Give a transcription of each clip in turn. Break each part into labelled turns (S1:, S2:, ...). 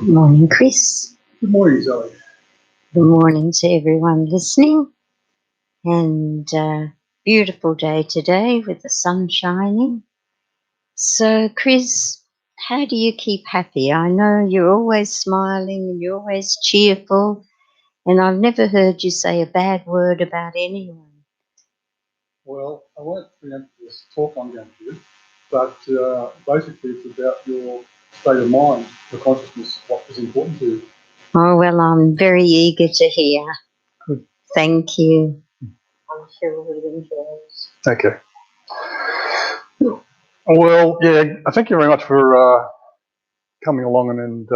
S1: Good morning, Chris.
S2: Good morning, Zoe.
S1: Good morning to everyone listening. And beautiful day today with the sun shining. So, Chris, how do you keep happy? I know you're always smiling and you're always cheerful. And I've never heard you say a bad word about anyone.
S2: Well, I won't preempt this talk I'm going to do, but basically it's about your state of mind, your consciousness, what is important to you.
S1: Oh, well, I'm very eager to hear.
S2: Good.
S1: Thank you. I'm sure we'll enjoy it.
S2: Okay. Well, yeah, thank you very much for coming along and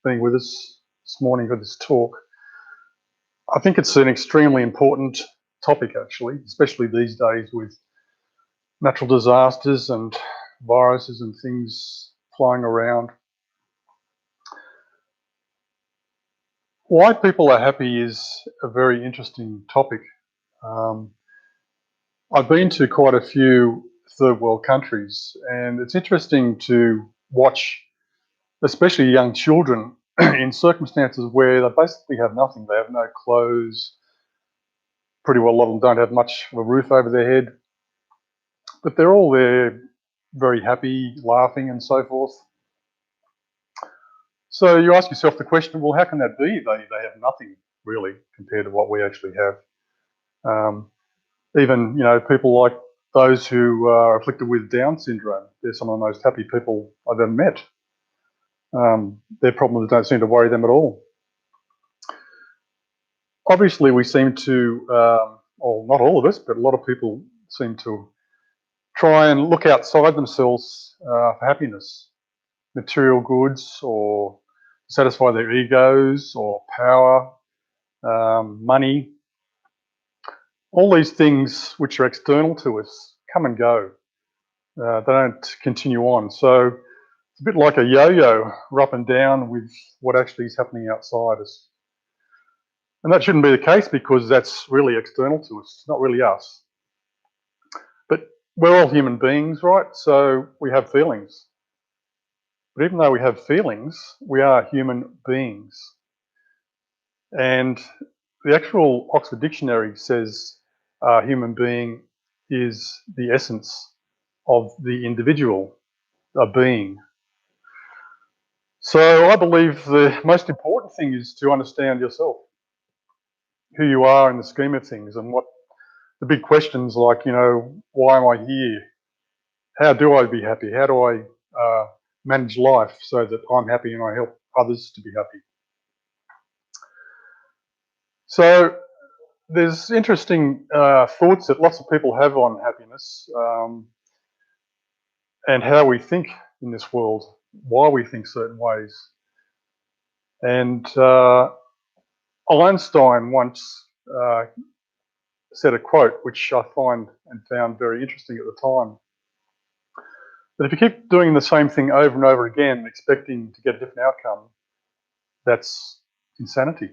S2: being with us this morning for this talk. I think it's an extremely important topic, actually, especially these days with natural disasters and viruses and things flying around. Why people are happy is a very interesting topic. I've been to quite a few third world countries, and it's interesting to watch, especially young children, in circumstances where they basically have nothing. They have no clothes. Pretty well, a lot of them don't have much of a roof over their head, but they're all there, very happy, laughing, and so forth. So you ask yourself the question, well, how can that be? They have nothing really compared to what we actually have. Even, people like those who are afflicted with Down syndrome, they're some of the most happy people I've ever met. Their problems don't seem to worry them at all. Obviously, we seem to, well, not all of us, but a lot of people seem to try and look outside themselves for happiness, material goods, or satisfy their egos, or power, money. All these things which are external to us come and go. They don't continue on. So it's a bit like a yo-yo, we're up and down with what actually is happening outside us. And that shouldn't be the case because that's really external to us. It's not really us. But we're all human beings, right? So we have feelings. But even though we have feelings, we are human beings. And the actual Oxford Dictionary says human being is the essence of the individual, a being. So I believe the most important thing is to understand yourself, who you are in the scheme of things, and what the big questions like, why am I here? How do I be happy? How do I manage life so that I'm happy and I help others to be happy? So there's interesting thoughts that lots of people have on happiness and how we think in this world, why we think certain ways. And Einstein once said a quote which I find and found very interesting at the time. That if you keep doing the same thing over and over again, expecting to get a different outcome, that's insanity.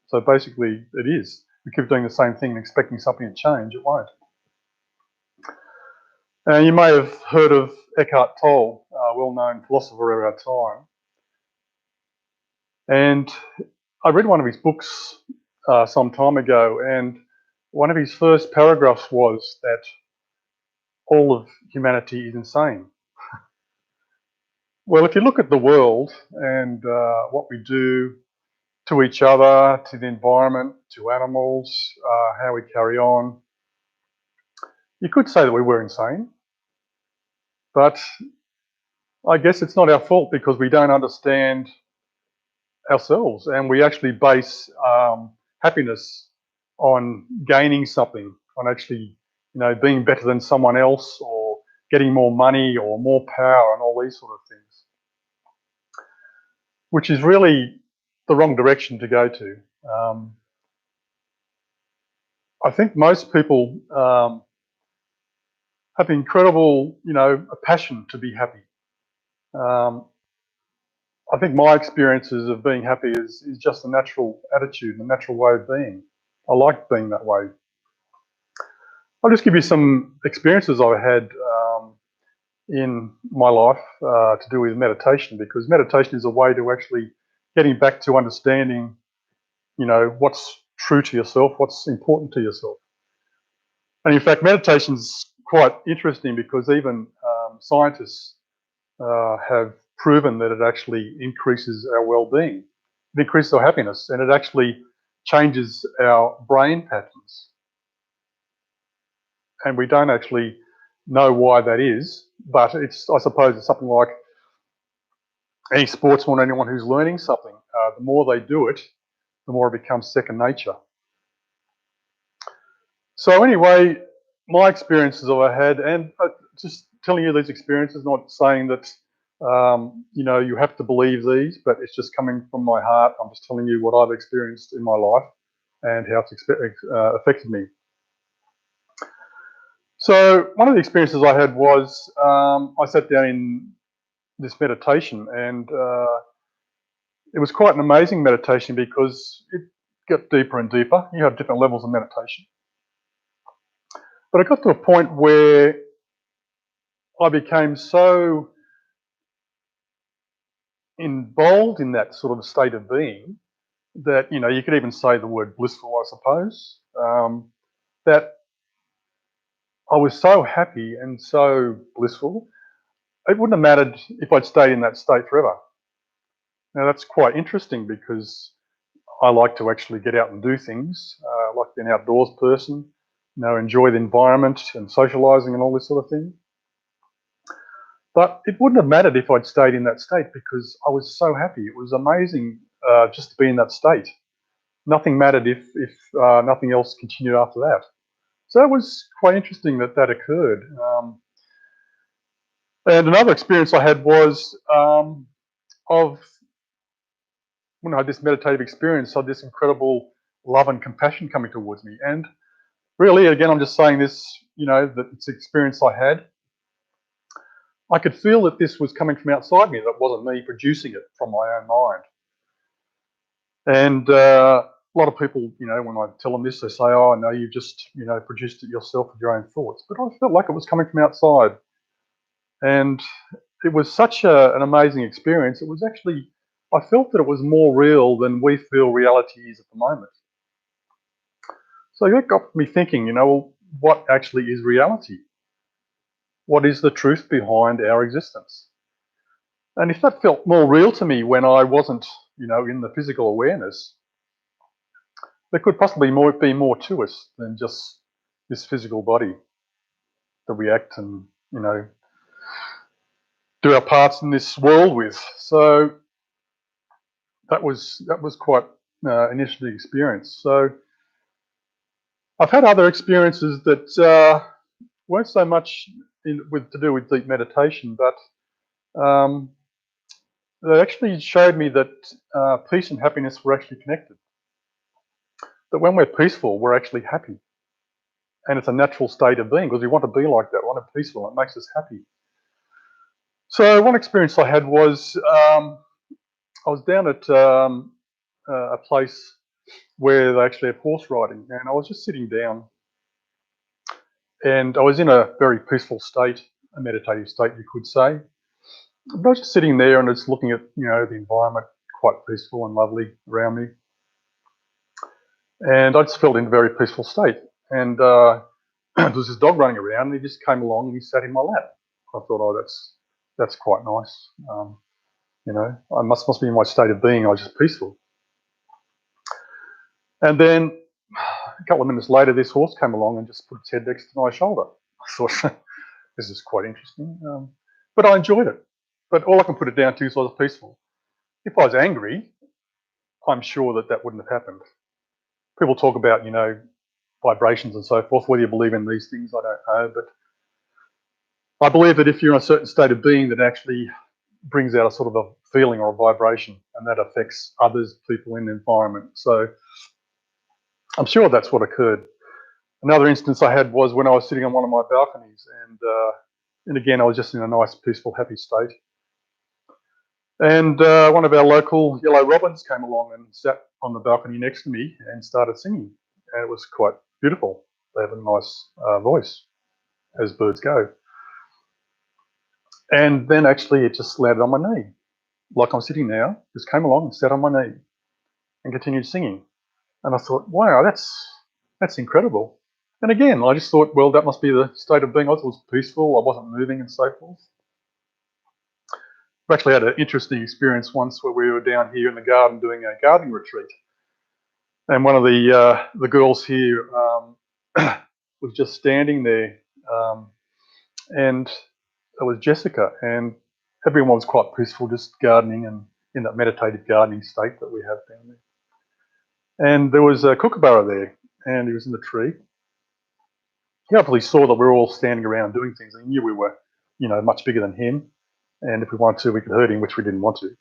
S2: So basically, it is. We keep doing the same thing and expecting something to change, it won't. You may have heard of Eckhart Tolle, a well-known philosopher of our time. And I read one of his books some time ago, and one of his first paragraphs was that all of humanity is insane. Well, if you look at the world and what we do to each other, to the environment, to animals, how we carry on, you could say that we were insane. But I guess it's not our fault because we don't understand ourselves, and we actually base happiness on gaining something, on actually, being better than someone else, or getting more money or more power, and all these sort of things, which is really the wrong direction to go to. I think most people have incredible, a passion to be happy. I think my experiences of being happy is just a natural attitude, a natural way of being. I like being that way. I'll just give you some experiences I've had in my life to do with meditation, because meditation is a way to actually getting back to understanding, what's true to yourself, what's important to yourself. And in fact, meditation's quite interesting because even scientists have proven that it actually increases our well-being. It increases our happiness, and it actually changes our brain patterns. And we don't actually know why that is, but I suppose it's something like any sportsman, anyone who's learning something, the more they do it, the more it becomes second nature. So anyway, my experiences I've had, and just telling you these experiences, not saying that you have to believe these, but it's just coming from my heart. I'm just telling you what I've experienced in my life and how it's affected me. So one of the experiences I had was I sat down in this meditation, and it was quite an amazing meditation because it got deeper and deeper. You have different levels of meditation. But I got to a point where I became so involved in that sort of state of being that, you could even say the word blissful, I suppose, that I was so happy and so blissful, it wouldn't have mattered if I'd stayed in that state forever. Now, that's quite interesting because I like to actually get out and do things. I like to be an outdoors person, enjoy the environment and socialising and all this sort of thing. But it wouldn't have mattered if I'd stayed in that state because I was so happy. It was amazing just to be in that state. Nothing mattered if nothing else continued after that. So it was quite interesting that that occurred. And another experience I had was of when I had this meditative experience, I had this incredible love and compassion coming towards me. And really, again, I'm just saying this, that it's an experience I had. I could feel that this was coming from outside me, that wasn't me producing it from my own mind. And a lot of people, when I tell them this, they say, oh, no, you've just, produced it yourself with your own thoughts. But I felt like it was coming from outside. And it was such an amazing experience. It was actually, I felt that it was more real than we feel reality is at the moment. So that got me thinking, well, what actually is reality? What is the truth behind our existence? And if that felt more real to me when I wasn't, in the physical awareness, there could possibly be more to us than just this physical body that we act and, do our parts in this world with. So that was quite an interesting experience. So I've had other experiences that weren't so much to do with deep meditation, but they actually showed me that peace and happiness were actually connected. That when we're peaceful, we're actually happy. And it's a natural state of being because we want to be like that. We want to be peaceful. It makes us happy. So one experience I had was I was down at a place where they actually have horse riding, and I was just sitting down, and I was in a very peaceful state, a meditative state, you could say. But I was just sitting there and just looking at the environment, quite peaceful and lovely around me, and I just felt in a very peaceful state. And there was this dog running around, and he just came along and he sat in my lap. I thought, oh, that's quite nice. I must be in my state of being. I was just peaceful. And then a couple of minutes later, this horse came along and just put its head next to my shoulder. I thought, this is quite interesting. But I enjoyed it. But all I can put it down to is I was peaceful. If I was angry, I'm sure that wouldn't have happened. People talk about, vibrations and so forth. Whether you believe in these things, I don't know. But I believe that if you're in a certain state of being, that actually brings out a sort of a feeling or a vibration, and that affects others, people in the environment. So I'm sure that's what occurred. Another instance I had was when I was sitting on one of my balconies, and again, I was just in a nice, peaceful, happy state. And one of our local yellow robins came along and sat on the balcony next to me and started singing. And it was quite beautiful. They have a nice voice, as birds go. And then actually it just landed on my knee. Like I'm sitting now, just came along and sat on my knee and continued singing. And I thought, wow, that's incredible. And again, I just thought, well, that must be the state of being. I was peaceful, I wasn't moving and so forth. I've actually had an interesting experience once where we were down here in the garden doing a gardening retreat. And one of the girls here was just standing there, and it was Jessica, and everyone was quite peaceful, just gardening and in that meditative gardening state that we have down there. And there was a kookaburra there, and he was in the tree. He obviously saw that we were all standing around doing things, and he knew we were, much bigger than him, and if we wanted to, we could hurt him, which we didn't want to.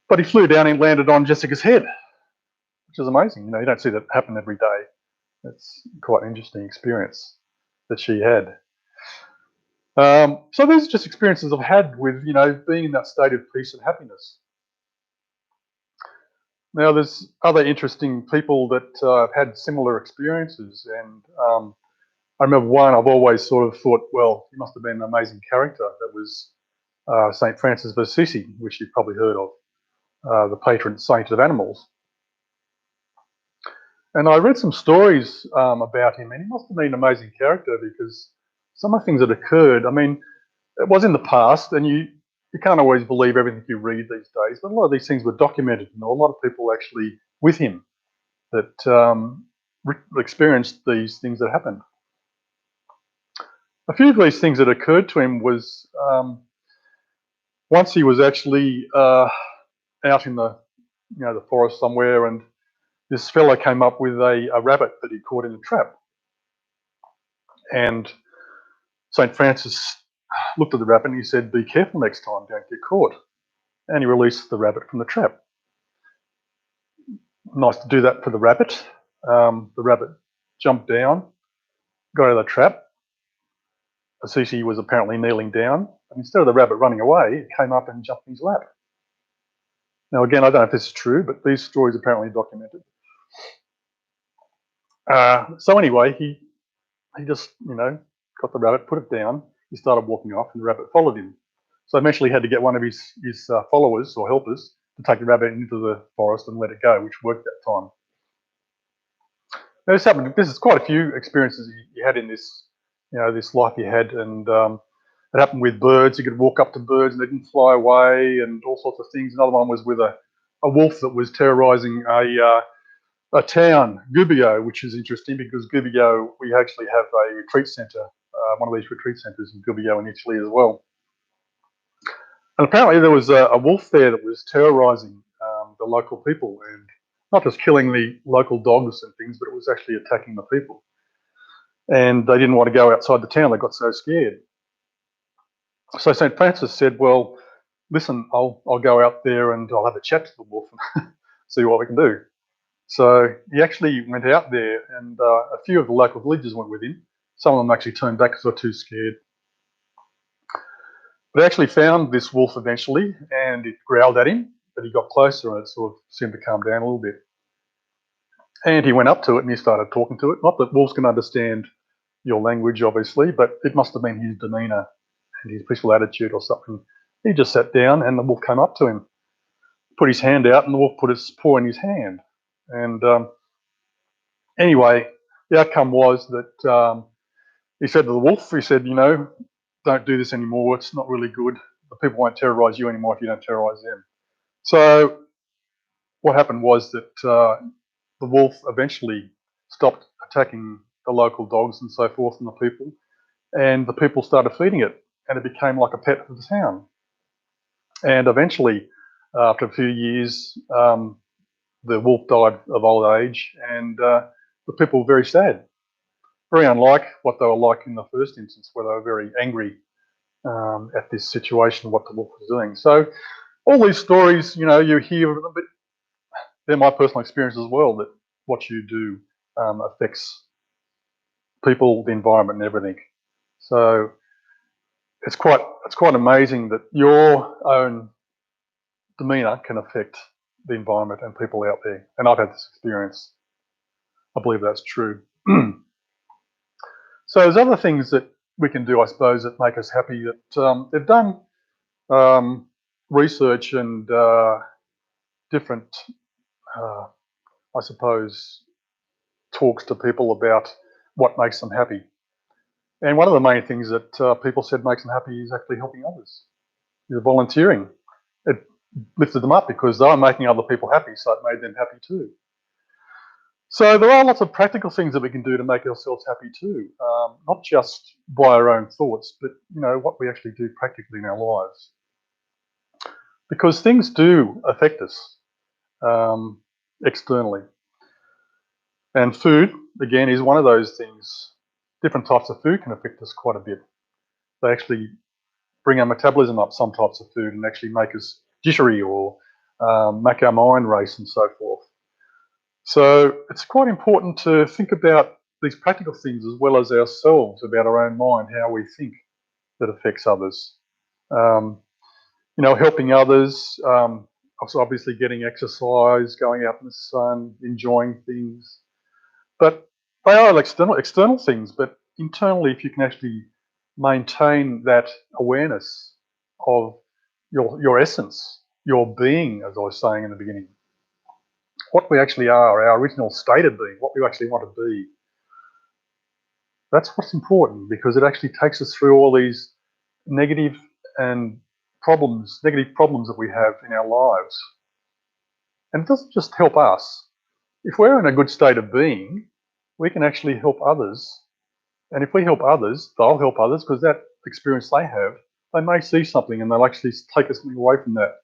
S2: But he flew down and landed on Jessica's head, which is amazing. You don't see that happen every day. It's quite an interesting experience that she had. So these are just experiences I've had with, being in that state of peace and happiness. Now, there's other interesting people that have had similar experiences, and I remember one I've always sort of thought, well, he must have been an amazing character. That was St. Francis of Assisi, which you've probably heard of, the patron saint of animals. And I read some stories about him, and he must have been an amazing character because some of the things that occurred, I mean, it was in the past, and you can't always believe everything you read these days, but a lot of these things were documented, and a lot of people actually with him that experienced these things that happened. A few of these things that occurred to him was once he was actually out in the the forest somewhere, and this fellow came up with a rabbit that he caught in a trap, and St. Francis looked at the rabbit and he said, "Be careful next time, don't get caught." And he released the rabbit from the trap. Nice to do that for the rabbit. The rabbit jumped down, got out of the trap. Assisi was apparently kneeling down, and instead of the rabbit running away, it came up and jumped in his lap. Now, again, I don't know if this is true, but these stories are apparently documented. So anyway, he just, got the rabbit, put it down. He started walking off, and the rabbit followed him. So eventually, he had to get one of his followers or helpers to take the rabbit into the forest and let it go, which worked that time. Now, this is quite a few experiences you had in this, this life you had, and it happened with birds. You could walk up to birds and they didn't fly away, and all sorts of things. Another one was with a wolf that was terrorising a town, Gubbio, which is interesting because Gubbio, we actually have a retreat centre, one of these retreat centres in Gubbio in Italy as well. And apparently there was a wolf there that was terrorising the local people, and not just killing the local dogs and things, but it was actually attacking the people. And they didn't want to go outside the town. They got so scared. So St. Francis said, well, listen, I'll go out there and I'll have a chat to the wolf and see what we can do. So he actually went out there, and a few of the local villagers went with him. Some of them actually turned back because they were too scared. But they actually found this wolf eventually, and it growled at him, but he got closer and it sort of seemed to calm down a little bit. And he went up to it and he started talking to it. Not that wolves can understand your language, obviously, but it must have been his demeanour and his peaceful attitude or something. He just sat down and the wolf came up to him, put his hand out, and the wolf put his paw in his hand. And anyway, the outcome was that he said to the wolf, he said, don't do this anymore. It's not really good. The people won't terrorise you anymore if you don't terrorise them. So what happened was that the wolf eventually stopped attacking the local dogs and so forth and the people, and the people started feeding it, and it became like a pet of the town. And eventually, after a few years, the wolf died of old age, and the people were very sad, very unlike what they were like in the first instance, where they were very angry at this situation, what the wolf was doing. So all these stories, you hear a bit. They're my personal experience as well, that what you do affects people, the environment, and everything. So it's quite amazing that your own demeanour can affect the environment and people out there. And I've had this experience. I believe that's true. So there's other things that we can do, I suppose, that make us happy. That they've done research and different, I suppose, talks to people about what makes them happy. And one of the main things that people said makes them happy is actually helping others. Is volunteering. It lifted them up because they were making other people happy, so it made them happy too. So there are lots of practical things that we can do to make ourselves happy too, not just by our own thoughts, but what we actually do practically in our lives. Because things do affect us externally. And food, again, is one of those things. Different types of food can affect us quite a bit. They actually bring our metabolism up, some types of food, and actually make us jittery or make our mind race and so forth. So it's quite important to think about these practical things as well as ourselves, about our own mind, how we think that affects others. Um, helping others, also obviously getting exercise, going out in the sun, enjoying things. But they are external things, but internally, if you can actually maintain that awareness of your essence, your being, as I was saying in the beginning, what we actually are, our original state of being, what we actually want to be, that's what's important, because it actually takes us through all these negative problems that we have in our lives. And it doesn't just help us. If we're in a good state of being, we can actually help others. And if we help others, they'll help others, because that experience they have, they may see something and they'll actually take something away from that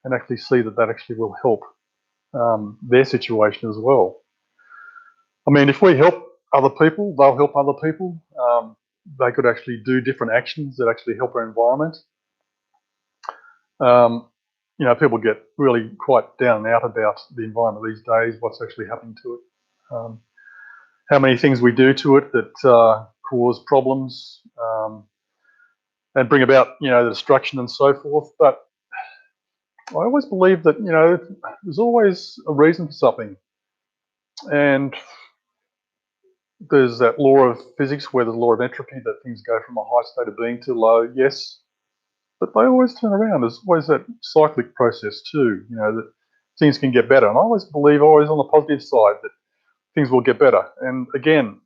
S2: and actually see that that actually will help their situation as well. I mean, if we help other people, they'll help other people. They could actually do different actions that actually help our environment. People get really quite down and out about the environment these days, what's actually happening to it. How many things we do to it that cause problems and bring about, the destruction and so forth. But I always believe that, there's always a reason for something. And there's that law of physics where the law of entropy, that things go from a high state of being to low, yes, but they always turn around. There's always that cyclic process too, that things can get better. And I always believe, always on the positive side, that things will get better. And again,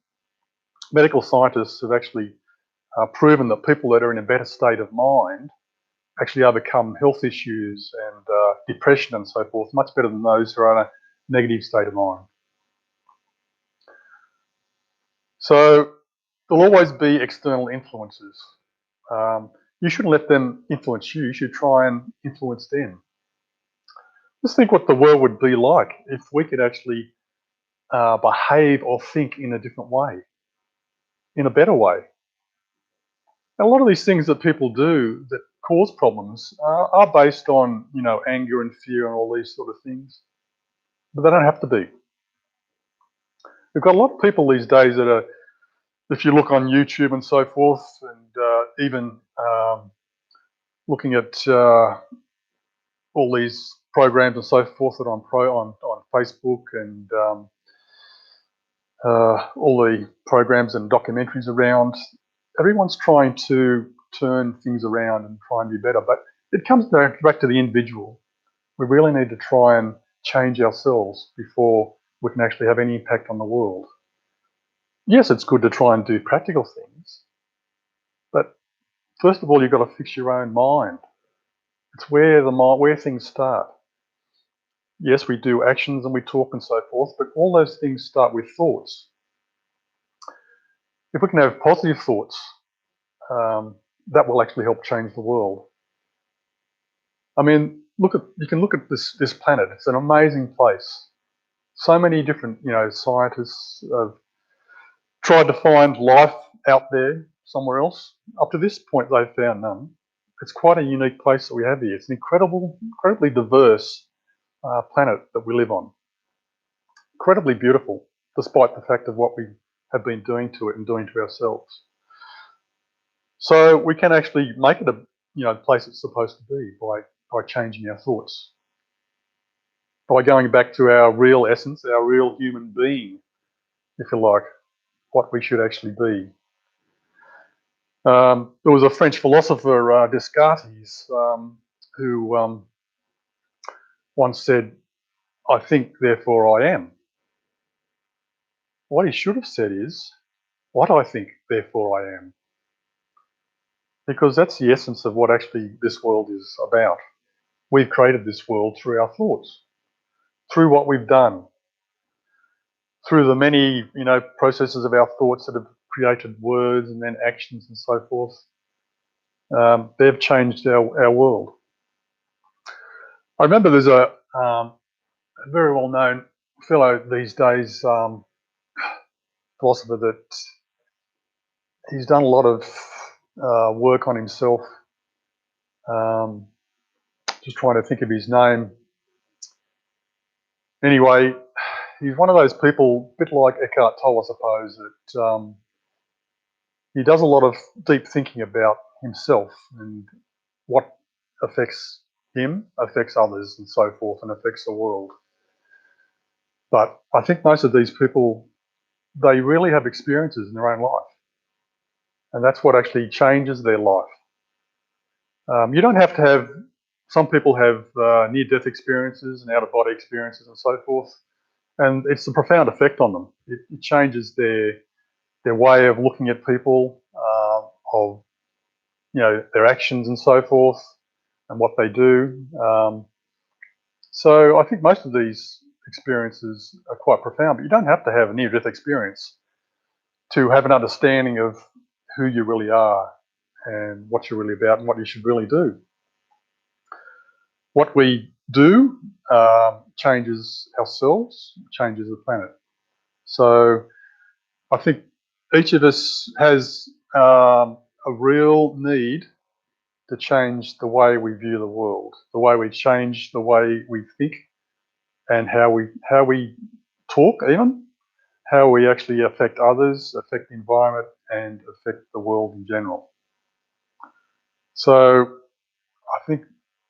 S2: medical scientists have actually proven that people that are in a better state of mind actually overcome health issues and depression and so forth much better than those who are in a negative state of mind. So there'll always be external influences. You shouldn't let them influence you. You should try and influence them. Just think what the world would be like if we could actually behave or think in a different way, in a better way. And a lot of these things that people do that cause problems are based on, anger and fear and all these sort of things, but they don't have to be. We've got a lot of people these days that are, if you look on YouTube and so forth, and even looking at all these programs and so forth that are on Facebook and all the programs and documentaries around, everyone's trying to turn things around and try and do better. But it comes back to the individual. We really need to try and change ourselves before we can actually have any impact on the world. Yes, it's good to try and do practical things, but first of all, you've got to fix your own mind. It's where things start. Yes, we do actions and we talk and so forth, but all those things start with thoughts. If we can have positive thoughts, that will actually help change the world. I mean, you can look at this planet. It's an amazing place. So many different, scientists have tried to find life out there somewhere else. Up to this point, they've found none. It's quite a unique place that we have here. It's an incredibly diverse planet that we live on. Incredibly beautiful, despite the fact of what we have been doing to it and doing to ourselves. So we can actually make it a place it's supposed to be by changing our thoughts, by going back to our real essence, our real human being, if you like, what we should actually be. There was a French philosopher, Descartes, who once said, "I think, therefore I am." What he should have said is, "What I think, therefore I am." Because that's the essence of what actually this world is about. We've created this world through our thoughts, through what we've done. through the many, processes of our thoughts that have created words and then actions and so forth. They've changed our world. I remember there's a very well-known fellow these days, philosopher, that he's done a lot of work on himself. Just trying to think of his name. Anyway, he's one of those people, a bit like Eckhart Tolle, I suppose, that he does a lot of deep thinking about himself and what affects him, affects others and so forth, and affects the world. But I think most of these people, they really have experiences in their own life. And that's what actually changes their life. You don't have to have, some people have near-death experiences and out-of-body experiences and so forth. And it's a profound effect on them. It changes their way of looking at people, of their actions and so forth, and what they do. So I think most of these experiences are quite profound, but you don't have to have a near-death experience to have an understanding of who you really are and what you're really about and what you should really do. What we do changes ourselves, changes the planet. So I think each of us has a real need to change the way we view the world, the way we change the way we think, and how we talk, even how we actually affect others, affect the environment, and affect the world in general. So I think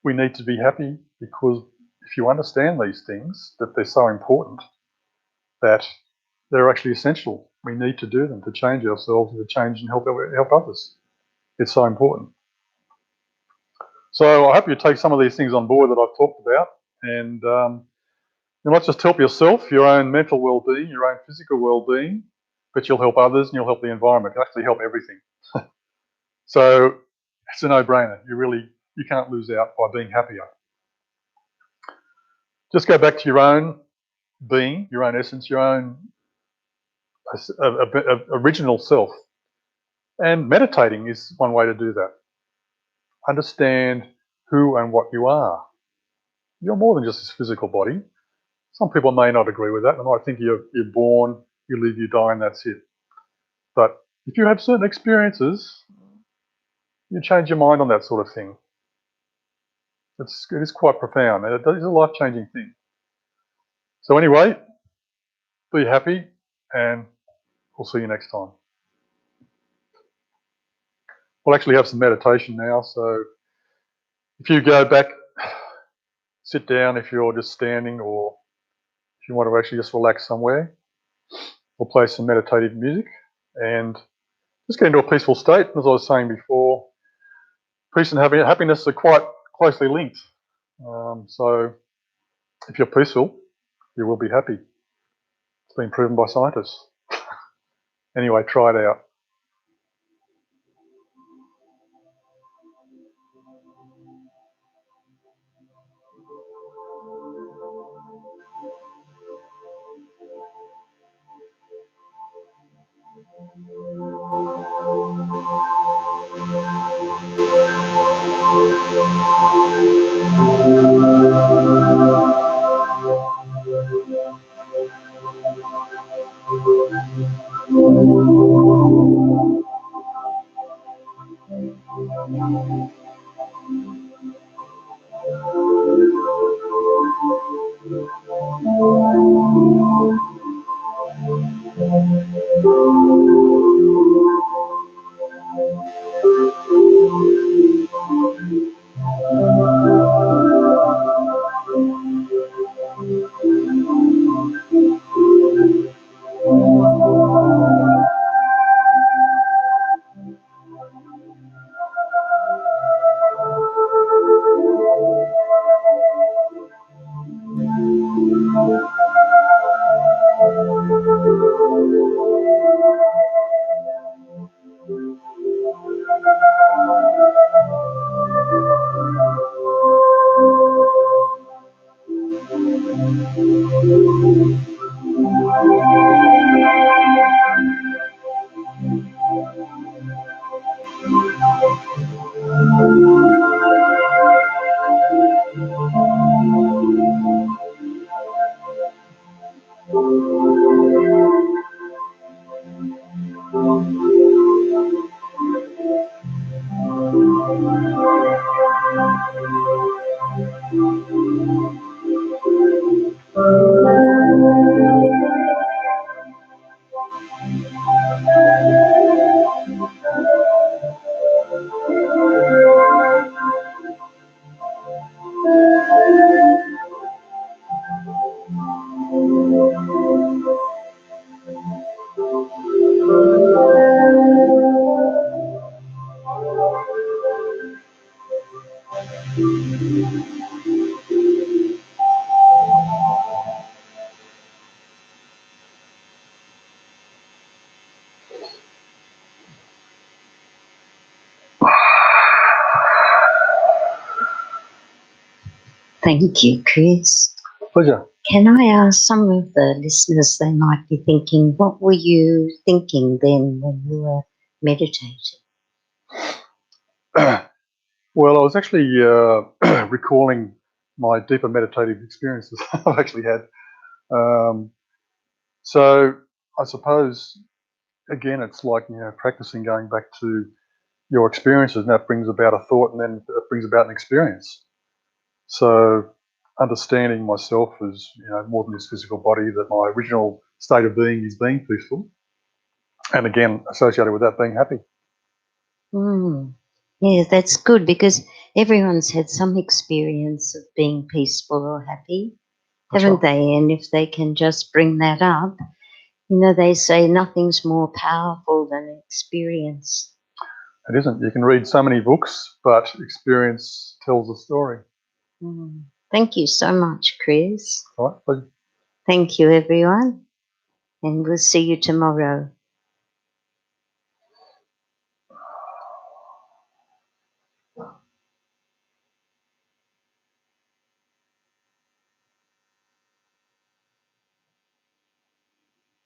S2: we need to be happy, because if you understand these things, that they're so important, that they're actually essential. We need to do them to change ourselves, to change and help others. It's so important. So I hope you take some of these things on board that I've talked about, and you might just help yourself, your own mental well-being, your own physical well-being, but you'll help others and you'll help the environment. You actually help everything. So it's a no-brainer. You can't lose out by being happier. Just go back to your own being, your own essence, your own original self. And meditating is one way to do that. Understand who and what you are. You're more than just this physical body. Some people may not agree with that. They might think you're born, you live, you die, and that's it. But if you have certain experiences, you change your mind on that sort of thing. It is quite profound. It is a life-changing thing. So anyway, be happy, and we'll see you next time. We'll actually have some meditation now. So if you go back, sit down if you're just standing, or if you want to actually just relax somewhere, we'll play some meditative music and just get into a peaceful state. As I was saying before, peace and happiness are quite closely linked. So if you're peaceful, you will be happy. It's been proven by scientists. Anyway, try it out.
S1: Thank you, Chris.
S2: Pleasure.
S1: Can I ask some of the listeners, they might be thinking, what were you thinking then when you were meditating?
S2: Well, I was actually recalling my deeper meditative experiences I've actually had. So I suppose, again, it's like, practicing going back to your experiences, and that brings about a thought, and then it brings about an experience. So understanding myself as, more than this physical body, that my original state of being is being peaceful, and again, associated with that, being happy.
S1: Yeah, that's good, because everyone's had some experience of being peaceful or happy, haven't they? And if they can just bring that up, they say nothing's more powerful than experience.
S2: It isn't. You can read so many books, but experience tells a story.
S1: Thank you so much, Chris.
S2: All right, pleasure.
S1: Thank you, everyone. And we'll see you tomorrow.